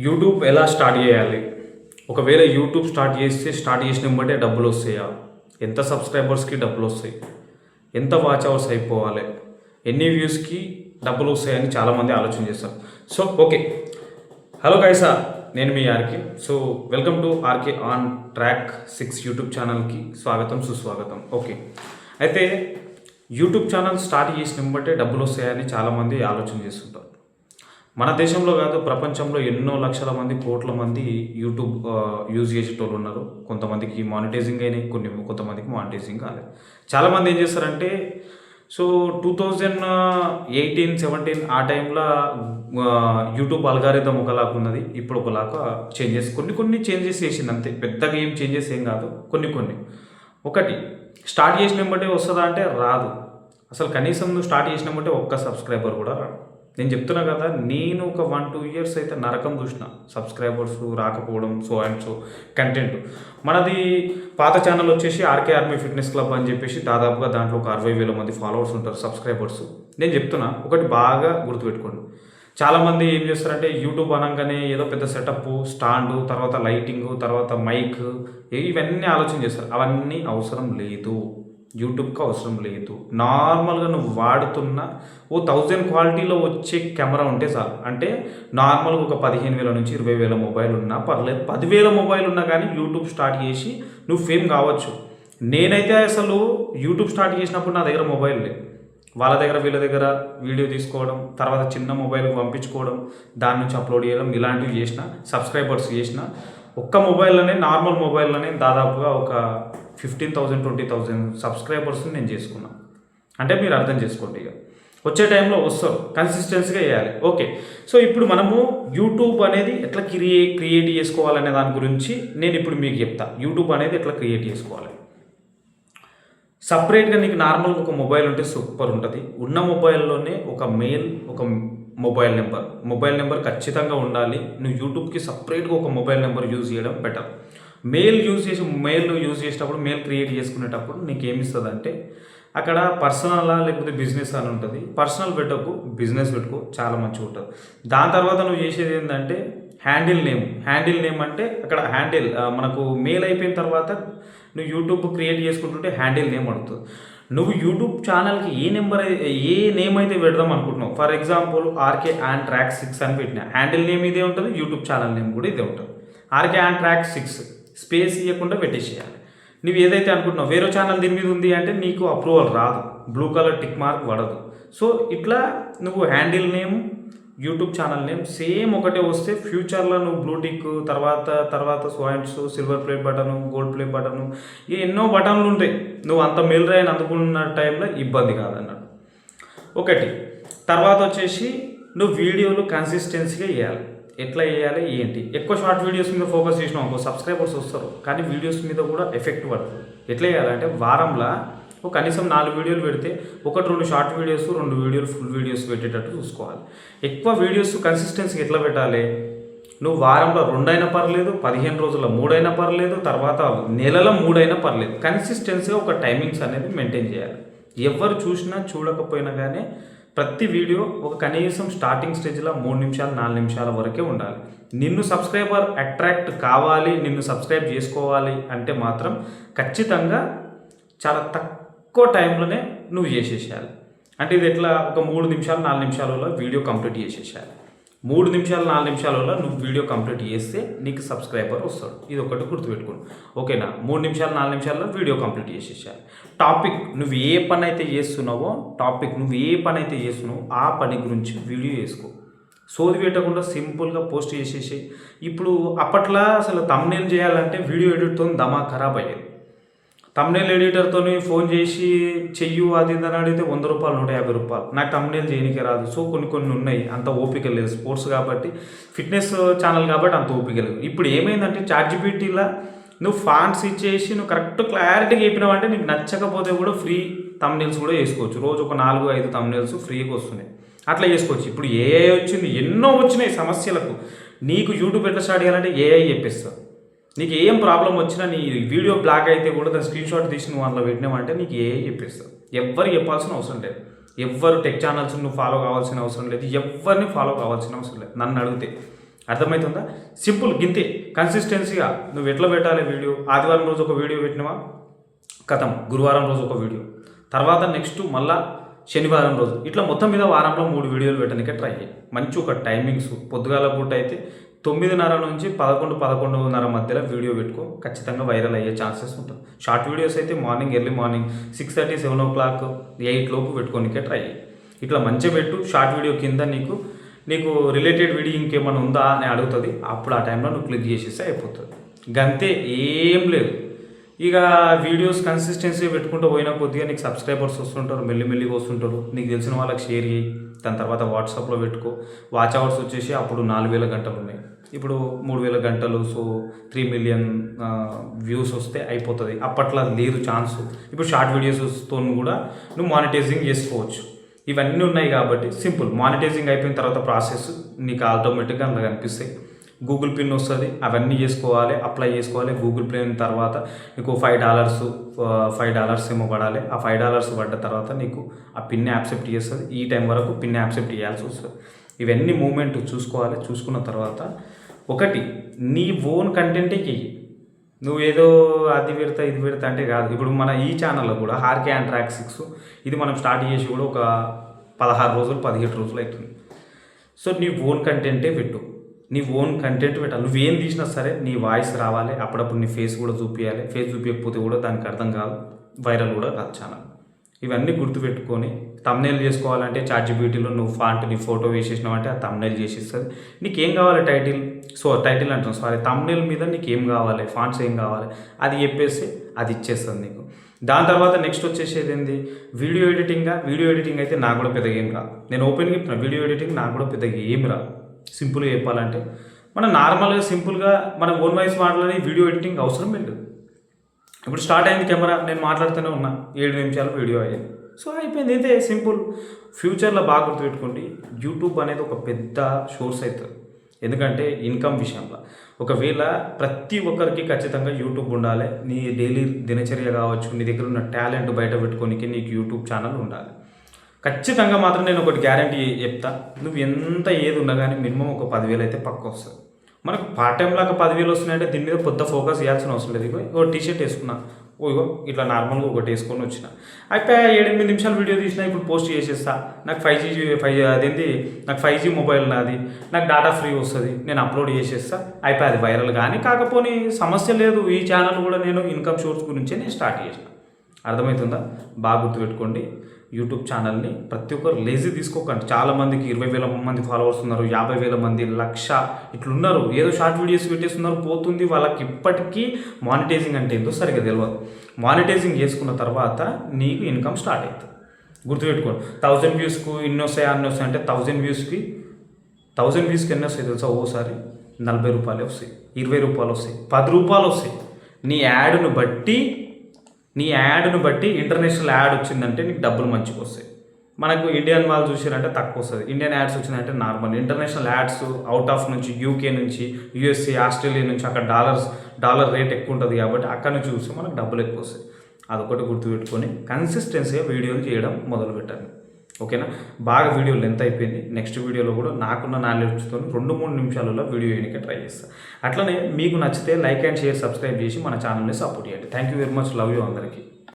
YouTube ఎలా start చేయాలి? ఒకవేళ యూట్యూబ్ స్టార్ట్ చేసిన వెంబటే డబ్బులు వస్తాయా? ఎంత సబ్స్క్రైబర్స్కి డబ్బులు వస్తాయి? ఎంత వాచ్ అవర్స్ అయిపోవాలి? ఎన్ని వ్యూస్కి డబ్బులు వస్తాయని చాలామంది ఆలోచన చేస్తారు. సో ఓకే, హలో గైసా, నేను మీ RK. So welcome to RK on track 6 YouTube ఛానల్కి స్వాగతం, సుస్వాగతం. ఓకే, అయితే యూట్యూబ్ ఛానల్ స్టార్ట్ చేసిన వెంబటే డబ్బులు వస్తాయని చాలామంది ఆలోచన చేస్తుంటారు. మన దేశంలో కాదు, ప్రపంచంలో ఎన్నో లక్షల మంది, కోట్ల మంది యూట్యూబ్ యూజ్ చేసేటోళ్ళు ఉన్నారు. కొంతమందికి మానిటైజింగ్ అయినాయి, కొంతమందికి మానిటైజింగ్ కాలేదు. చాలామంది ఏం చేస్తారంటే, సో 2018-17 ఆ టైంలో యూట్యూబ్ అల్గారిథం ఒకలాగా ఉన్నది, ఇప్పుడు ఒకలాగా చేంజెస్ కొన్ని చేంజెస్ చేసింది అంతే. పెద్దగా ఏం చేంజెస్ ఏం కాదు, కొన్ని. ఒకటి, స్టార్ట్ చేసిన వెంబటే వస్తుందా అంటే రాదు. అసలు కనీసం నువ్వు స్టార్ట్ చేసిన వెంబటే ఒక్క సబ్స్క్రైబర్ కూడా రాడు. నేను చెప్తున్నా కదా, నేను ఒక 1-2 ఇయర్స్ అయితే నరకం చూసిన. సబ్స్క్రైబర్స్ రాకపోవడం, సో అండ్ సో కంటెంట్. మనది పాత ఛానల్ వచ్చేసి ఆర్కే ఆర్మీ ఫిట్నెస్ క్లబ్ అని చెప్పేసి దాదాపుగా దాంట్లో ఒక 60,000 మంది ఫాలోవర్స్ ఉంటారు, సబ్స్క్రైబర్స్. నేను చెప్తున్నా, ఒకటి బాగా గుర్తుపెట్టుకోండి. చాలామంది ఏం చేస్తారంటే, యూట్యూబ్ అనగానే ఏదో పెద్ద సెటప్, స్టాండు, తర్వాత లైటింగ్, తర్వాత మైక్, ఇవన్నీ ఆలోచన చేస్తారు. అవన్నీ అవసరం లేదు, యూట్యూబ్కి అవసరం లేదు. నార్మల్గా నువ్వు వాడుతున్న 1000 క్వాలిటీలో వచ్చే కెమెరా ఉంటే చాలు. అంటే నార్మల్గా ఒక 15,000 నుంచి 20,000 మొబైల్ ఉన్నా పర్లేదు, 10,000 మొబైల్ ఉన్నా కానీ యూట్యూబ్ స్టార్ట్ చేసి నువ్వు ఫేమ్ కావచ్చు. నేనైతే అసలు యూట్యూబ్ స్టార్ట్ చేసినప్పుడు నా దగ్గర మొబైల్ లేదు. వాళ్ళ దగ్గర వీళ్ళ దగ్గర వీడియో తీసుకోవడం, తర్వాత చిన్న మొబైల్ పంపించుకోవడం, దాని నుంచి అప్లోడ్ చేయడం, ఇలాంటివి చేసిన. సబ్స్క్రైబర్స్ చేసిన. ఒక్క మొబైల్లోనే, నార్మల్ మొబైల్లోనే దాదాపుగా ఒక 15,000 20,000 సబ్స్క్రైబర్స్ని నేను చేసుకున్నాను. అంటే మీరు అర్థం చేసుకోండి, ఇక వచ్చే టైంలో వస్తారు, కన్సిస్టెన్సీగా వేయాలి. ఓకే, సో ఇప్పుడు మనము యూట్యూబ్ అనేది ఎట్లా క్రియేట్ చేసుకోవాలనే దాని గురించి నేను ఇప్పుడు మీకు చెప్తా. యూట్యూబ్ అనేది ఎట్లా క్రియేట్ చేసుకోవాలి. సపరేట్గా నీకు నార్మల్గా ఒక మొబైల్ ఉంటే సూపర్ ఉంటుంది. ఉన్న మొబైల్లోనే ఒక మొబైల్ నెంబర్ ఖచ్చితంగా ఉండాలి. నువ్వు యూట్యూబ్కి సపరేట్గా ఒక మొబైల్ నెంబర్ యూజ్ చేయడం బెటర్. మెయిల్ యూజ్ చేసేటప్పుడు, మెయిల్ క్రియేట్ చేసుకునేటప్పుడు నీకు ఏమిస్తుంది అంటే, అక్కడ పర్సనల్ లేకపోతే బిజినెస్ అని ఉంటుంది. పర్సనల్ పెట్టకు, బిజినెస్ పెట్టుకో, చాలా మంచిగా ఉంటుంది. దాని తర్వాత నువ్వు చేసేది ఏంటంటే హ్యాండిల్ నేమ్ అంటే అక్కడ హ్యాండిల్ మనకు మెయిల్ అయిపోయిన తర్వాత నువ్వు యూట్యూబ్ క్రియేట్ చేసుకుంటుంటే హ్యాండిల్ నేమ్ అడుగుతుంది. నువ్వు యూట్యూబ్ ఛానల్కి ఏ నేమ్ అయితే పెడదాం అనుకుంటున్నావు. For example RK on track 6 అని పెట్టినా, హ్యాండిల్ నేమ్ ఇదే ఉంటుంది, యూట్యూబ్ ఛానల్ నేమ్ కూడా ఇదే ఉంటుంది. ఆర్కే ఆన్ ట్రాక్ 6 స్పేస్ ఇవ్వకుండా పెట్టేసేయాలి. నువ్వు ఏదైతే అనుకుంటున్నావు, వేరే ఛానల్ దీని మీద ఉంది అంటే నీకు అప్రూవల్ రాదు, బ్లూ కలర్ టిక్ మార్క్ పడదు. సో ఇట్లా నువ్వు handle name, YouTube channel name same ఒకటే వస్తే ఫ్యూచర్లో నువ్వు బ్లూ టిక్, తర్వాత స్వాయింట్స్, silver play button, gold play button, ఎన్నో బటన్లు ఉంటాయి. నువ్వు అంత మెయిల్ రాయని అందుకున్న టైంలో ఇబ్బంది కాదన్నట్టు. ఒకటి, తర్వాత వచ్చేసి నువ్వు వీడియోలు కన్సిస్టెన్సీగా వేయాలి. ఎట్లా వేయాలి ఏంటి? ఎక్కువ షార్ట్ వీడియోస్ మీద ఫోకస్ చేసినావు అనుకో, సబ్స్క్రైబర్స్ వస్తారు, కానీ వీడియోస్ మీద కూడా ఎఫెక్ట్ పడుతుంది. ఎట్లా వేయాలంటే, వారంలో కనీసం 4 వీడియోలు పెడితే 1-2 షార్ట్ వీడియోస్, 2 వీడియోలు ఫుల్ వీడియోస్ పెట్టేటట్టు చూసుకోవాలి. ఎక్కువ వీడియోస్ కన్సిస్టెన్సీ ఎట్లా పెట్టాలి? నువ్వు వారంలో 2 అయినా పర్లేదు, 15 రోజుల్లో 3 అయినా పర్లేదు, తర్వాత నెలలో 3 అయినా పర్లేదు. కన్సిస్టెన్సీగా ఒక టైమింగ్స్ అనేది మెయింటైన్ చేయాలి. ఎవరు చూసినా చూడకపోయినా కానీ ప్రతి వీడియో ఒక కనీసం స్టార్టింగ్ స్టేజ్లో 3 నిమిషాలు 4 నిమిషాల వరకే ఉండాలి. నిన్ను సబ్స్క్రైబర్ అట్రాక్ట్ కావాలి, నిన్ను సబ్స్క్రైబ్ చేసుకోవాలి అంటే మాత్రం ఖచ్చితంగా చాలా తక్కువ టైంలోనే నువ్వు చేసేసేయాలి. అంటే ఇది ఎట్లా, ఒక 3 నిమిషాలు 4 నిమిషాలలో వీడియో కంప్లీట్ చేసేసేయాలి. 3 నిమిషాలు 4 నిమిషాలలో నువ్వు వీడియో కంప్లీట్ చేస్తే నీకు సబ్స్క్రైబర్ వస్తాడు. ఇది ఒకటి గుర్తుపెట్టుకోండి, ఓకేనా? 3 నిమిషాలు 4 నిమిషాల్లో వీడియో కంప్లీట్ చేసేసాలి. టాపిక్, నువ్వు ఏ పని అయితే చేస్తున్నావో ఆ పని గురించి వీడియో చేసుకో. సోది పెట్టకుండా సింపుల్గా పోస్ట్ చేసేసి. ఇప్పుడు అప్పట్లో అసలు థంబ్నెయిల్ చేయాలంటే వీడియో ఎడిట్తో దమా ఖరాబ్ అయ్యేది. థంబ్నెయిల్ ఎడిటర్తో ఫోన్ చేసి చెయ్యు అది అని అడిగితే 100 రూపాయలు 150 రూపాయలు. నాకు థంబ్నెయిల్ చేయడానికి రాదు. సో కొన్ని ఉన్నాయి, అంత ఓపిక లేదు. స్పోర్ట్స్ కాబట్టి, ఫిట్నెస్ ఛానల్ కాబట్టి అంత ఓపిక లేదు. ఇప్పుడు ఏమైందంటే చాట్‌జీపీటీలో నువ్వు ఫాంట్స్ ఇచ్చేసి నువ్వు కరెక్ట్ క్లారిటీగా చెప్పినావు అంటే నీకు నచ్చకపోతే కూడా ఫ్రీ థంబ్నెయిల్స్ కూడా చేసుకోవచ్చు. రోజు ఒక 4-5 థంబ్నెయిల్స్ ఫ్రీగా వస్తున్నాయి, అట్లా చేసుకోవచ్చు. ఇప్పుడు ఏఐ వచ్చింది, ఎన్నో వచ్చినాయి సమస్యలకు. నీకు యూట్యూబ్ ఎట్లా స్టార్ట్ చేయాలంటే ఏఐ చెప్పేస్తుంది. నీకు ఏం ప్రాబ్లం వచ్చినా, నీ వీడియో బ్లాక్ అయితే కూడా దాని స్క్రీన్ షాట్ తీసి నువ్వు అందులో పెట్టినావంటే నీకు ఏఐ చెప్పేస్తుంది. ఎవ్వరు చెప్పాల్సిన అవసరం లేదు. ఎవ్వరు టెక్ ఛానల్స్ నువ్వు ఫాలో కావాల్సిన అవసరం లేదు. ఎవరిని ఫాలో కావాల్సిన అవసరం లేదు. నన్ను అడిగితే అర్థమవుతుందా? సింపుల్ గింతే. కన్సిస్టెన్సీగా నువ్వు ఎట్లా పెట్టాలి వీడియో, ఆదివారం రోజు ఒక వీడియో పెట్టినవా కథం, గురువారం రోజు ఒక వీడియో, తర్వాత నెక్స్ట్ మళ్ళా శనివారం రోజు, ఇట్లా మొత్తం మీద వారంలో 3 వీడియోలు పెట్టడానికే ట్రై చేయి. మంచి ఒక టైమింగ్స్ పొద్దుగాల పూట అయితే 9:30 నుంచి 11-11:30 మధ్యలో వీడియో పెట్టుకో, ఖచ్చితంగా వైరల్ అయ్యే ఛాన్సెస్ ఉంటుంది. షార్ట్ వీడియోస్ అయితే ఎర్లీ మార్నింగ్ 6:30, 7 o'clock, 8 లోపు పెట్టుకోనికే ట్రై చేయి. ఇట్లా మంచిగా పెట్టు. షార్ట్ వీడియో కింద నీకు రిలేటెడ్ వీడియో ఇంకేమైనా ఉందా అని అడుగుతుంది. అప్పుడు ఆ టైంలో నువ్వు క్లిక్ చేసేస్తే అయిపోతుంది. గంతే, ఏం లేదు. ఇక వీడియోస్ కన్సిస్టెన్సీ పెట్టుకుంటూ పోయినా కొద్దిగా నీకు సబ్స్క్రైబర్స్ వస్తుంటారు, మెల్లిమెల్లిగా వస్తుంటారు. నీకు తెలిసిన వాళ్ళకి షేర్ చేయి. దాని తర్వాత వాట్సాప్లో పెట్టుకో. వాచ్ అవర్స్ వచ్చేసి అప్పుడు 4,000 గంటలు ఉన్నాయి, ఇప్పుడు 3,000 గంటలు. సో 3 million వ్యూస్ వస్తే అయిపోతుంది. అప్పట్లో లేదు ఛాన్స్. ఇప్పుడు షార్ట్ వీడియోస్తో కూడా నువ్వు మానిటైజింగ్ చేసుకోవచ్చు. ఇవన్నీ ఉన్నాయి కాబట్టి సింపుల్. మానిటైజింగ్ అయిపోయిన తర్వాత ప్రాసెస్ నీకు ఆటోమేటిక్గా అందులో కనిపిస్తాయి. గూగుల్ పిన్ వస్తుంది, అవన్నీ చేసుకోవాలి, అప్లై చేసుకోవాలి. గూగుల్ పిన్ తర్వాత నీకు $5 ఏమో పడాలి. ఆ $5 పడ్డ తర్వాత నీకు ఆ పిన్ యాక్సెప్ట్ చేస్తుంది. ఈ టైం వరకు పిన్ యాక్సెప్ట్ చేయాల్సి వస్తుంది. ఇవన్నీ మూమెంట్ చూసుకోవాలి. చూసుకున్న తర్వాత ఒకటి నీ ఓన్ కంటెంటే చెయ్యి. నువ్వు ఏదో అది పెడతా ఇది పెడతా అంటే కాదు. ఇప్పుడు మన ఈ ఛానల్లో కూడా హార్కే అండ్ ట్రాక్ 6 ఇది మనం స్టార్ట్ చేసి కూడా ఒక 16 రోజులు 17 రోజులు అవుతుంది. సో నీ ఓన్ కంటెంటే పెట్టు. నీ ఓన్ కంటెంట్ పెట్టాలి. నువ్వేం తీసినా సరే నీ వాయిస్ రావాలి. అప్పుడప్పుడు నీ ఫేస్ కూడా చూపించాలి. ఫేస్ చూపించకపోతే కూడా దానికి అర్థం కాదు, వైరల్ కూడా కాదు ఛానల్. ఇవన్నీ గుర్తుపెట్టుకొని తమ్నైల్ చేసుకోవాలంటే ChatGPTలో నువ్వు నీ ఫోటో వేసేసినావు అంటే ఆ తమ్నైల్ చేసిస్తుంది. నీకేం కావాలి టైటిల్ అంటాను తమ్నైల్ మీద నీకేం కావాలి, ఫాంట్స్ ఏం కావాలి అది చెప్పేసి అది ఇచ్చేస్తుంది నీకు. దాని తర్వాత నెక్స్ట్ వచ్చేసేది ఏంది, వీడియో ఎడిటింగ్ అయితే నాకు కూడా పెద్దగా ఏం రాదు. నేను ఓపెన్గా చెప్పిన వీడియో ఎడిటింగ్ నాకు కూడా పెద్దగా ఏం రాదు. సింపుల్గా చెప్పాలంటే మనం నార్మల్గా సింపుల్గా మన ఓన్ వాయిస్ మాట్లాడి వీడియో ఎడిటింగ్ అవసరం లేదు. ఇప్పుడు స్టార్ట్ అయింది కెమెరా, నేను మాట్లాడుతూనే ఉన్నా, 7 నిమిషాలు వీడియో అయ్యింది. సో అయిపోయింది. అయితే సింపుల్. ఫ్యూచర్లో బాగా గుర్తుపెట్టుకోండి, యూట్యూబ్ అనేది ఒక పెద్ద సోర్స్ అవుతుంది. ఎందుకంటే ఇన్కమ్ విషయంలో ఒకవేళ ప్రతి ఒక్కరికి ఖచ్చితంగా యూట్యూబ్ ఉండాలి. నీ డైలీ దినచర్య కావచ్చు, నీ దగ్గర ఉన్న టాలెంట్ బయట పెట్టుకోనికి నీకు యూట్యూబ్ ఛానల్ ఉండాలి. ఖచ్చితంగా మాత్రం నేను ఒకటి గ్యారంటీ చెప్తా, నువ్వు ఎంత ఏది ఉన్నా కానీ మినిమం ఒక 10,000 అయితే పక్క వస్తుంది. మనకు పార్ట్ టైం లాగా 10,000 వస్తున్నాయంటే దీని మీద పెద్ద ఫోకస్ చేయాల్సిన అవసరం లేదు. ఇగో టీషర్ట్ వేసుకున్నా, ఇగో ఇట్లా నార్మల్గా ఒకటి వేసుకొని వచ్చిన, అయిపోయి 7-8 నిమిషాలు వీడియో తీసినా ఇప్పుడు పోస్ట్ చేసేస్తా. నాకు 5G మొబైల్ నాది, నాకు డేటా ఫ్రీ వస్తుంది, నేను అప్లోడ్ చేసేస్తా, అయిపోయి అది వైరల్. కానీ కాకపోతే సమస్య లేదు. ఈ ఛానల్ కూడా నేను ఇన్కమ్ సోర్స్ గురించే నేను స్టార్ట్ చేసిన. అర్థమవుతుందా? బాగా గుర్తుపెట్టుకోండి, యూట్యూబ్ ఛానల్ని ప్రతి ఒక్కరు లేజీ తీసుకోకండి. చాలామందికి 20,000 మంది ఫాలోవర్స్ ఉన్నారు, 50,000 మంది, 1,00,000 ఇట్లున్నారు. ఏదో షార్ట్ వీడియోస్ పెట్టేస్తున్నారు, పోతుంది. వాళ్ళకి ఇప్పటికీ మానిటైజింగ్ అంటే ఏందో సరిగ్గా తెలియదు. మానిటైజింగ్ చేసుకున్న తర్వాత నీకు ఇన్కమ్ స్టార్ట్ అవుతుంది. గుర్తుపెట్టుకోండి, 1000 వ్యూస్కు ఇన్ని వస్తాయి అన్ని వస్తాయి అంటే 1000 వ్యూస్కి ఎన్ని వస్తాయి తెలుసా? ఓసారి 40 రూపాయలే వస్తాయి, 20 రూపాయలు వస్తాయి, 10 రూపాయలు వస్తాయి. నీ యాడ్ను బట్టి ఇంటర్నేషనల్ యాడ్ వచ్చిందంటే నీకు డబ్బులు మంచిగా వస్తాయి. మనకు ఇండియన్ వాళ్ళు చూసారంటే తక్కువ వస్తుంది. ఇండియన్ యాడ్స్ వచ్చిందంటే normal. International ads out of నుంచి, యూకే నుంచి, USA, ఆస్ట్రేలియా నుంచి, అక్కడ డాలర్ రేట్ ఎక్కువ ఉంటుంది కాబట్టి అక్కడ నుంచి చూస్తే మనకు డబ్బులు ఎక్కువ వస్తాయి. అదొకటి గుర్తుపెట్టుకొని కన్సిస్టెన్సీగా వీడియోలు చేయడం మొదలు పెట్టండి. ఓకేనా? బాగా వీడియో లెంత్ అయిపోయింది. నెక్స్ట్ వీడియోలో కూడా నాకున్న నాలెడ్జ్తో 2-3 నిమిషాలలో వీడియో చేయడానికి ట్రై చేస్తాను. అట్లనే మీకు నచ్చితే లైక్ అండ్ షేర్, సబ్స్క్రైబ్ చేసి మన ఛానల్ని సపోర్ట్ చేయండి. Thank you very much. Love you అందరికీ.